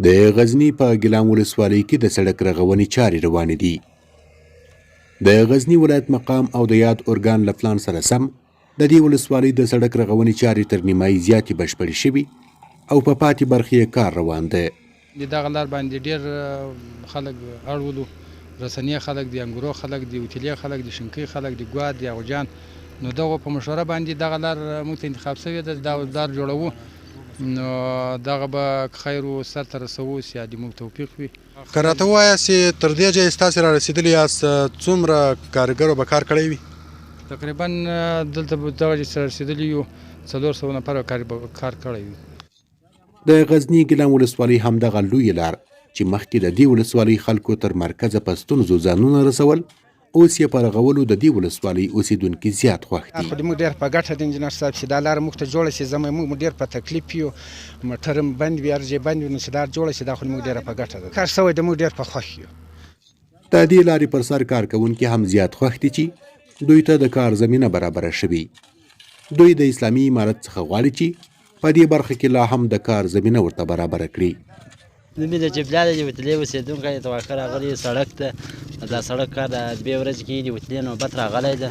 د غزني په ګیلان ولسوالۍ کې د سړک رغونې چارې روانې دي. د غزني ولایت مقام او د یاد ارګان له پلان سره سم د دې ولسوالۍ د سړک رغونې چارې تر نیمایي زیاتې بشپړې شوي او په پاتې برخې یې کار روان دی. د دغه لار باندې ډېر خلک اړولو، رسنۍ خلک دي، انګورو خلک دي، وتیلې خلک دي، شنکۍ خلک دي، ګواد دي، اغوجان. نو دغه په مشوره باندې دغه لار موږ ته انتخاب شوې ده، دا لار جوړوو. نو دغه به خیر و سر ته رسوو چې یا د موږ توفیق وي. که راته ووایاست چې تر دې ځایه ستاسې را رسېدلي یاست، څومره کارګرو به کار کړی وي؟ تقریبا دلته به دغه چې رسېدلي یو 400 نفره کار کړی وي. د غزني ګیلان ولسوالۍ همدغه لویه لار چې مخکې د دې ولسوالۍ خلکو تر مرکزه په ستونزو ځانونه رسول، اوس یې په رغولو د دې ولسوالۍ اوسېدونکي زیات خوښ دي. خو موږ ډېر په ګټه د انجینر صاحب چې دا لاره موږ ته جوړه شي. موږ ډېر په تکلیف یو، موټر هم بند وي، هر ځای بند وي. نو چې دا جوړه شي دا خو موږ ډېره په ګټه ده. کار شوی د موږ ډېر په خوښ یو. د دې لارې پر سر کارکوونکي هم زیات خوښ دي چې دوی ته د کار زمینه برابره شوي. دوی د اسلامي امارت څخه غواړي چې په دې برخه کې لا هم د کار زمینه ورته برابره کړي. زموږ د جبلاله د وتلې اوسېدونکی د واښه راغلی سړک ته، دا سړک کار د 2 ورځې کې د وتلې نوبت راغلی ده.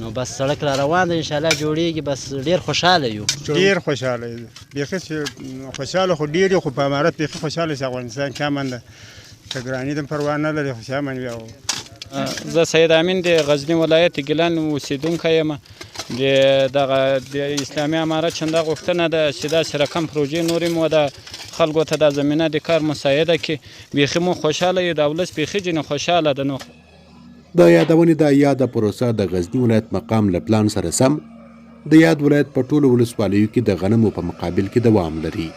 نو بس سړک را روان ده، انشاءالله جوړېږي. بس ډېر خوشحاله یو، ډېر خوشحاله یو. بیخي خوشحاله خو ډېر یو، خو په امارت بیخي خوشحاله چې افغانستان کې امن ده، که ګراني د پروا نه لري، خو چې امن وي. زه سید امین د غزني ولایت ګیلان اوسېدونکی یم. د اسلامي امارت چنده غوښتنه ده چې داسې رقم پروژې نورې مو د خلکو ته د زمینه د کار مساعده کړي. بیخي مو خوشحاله یو، د ولس بیخي ځینې خوشحاله ده. نو د یادونې د یاده پروسه د غزني ولایت مقام له پلان سره سم د یاد ولایت په ټولو ولسوالیو کې د غنمو په مقابل کې دوام لري.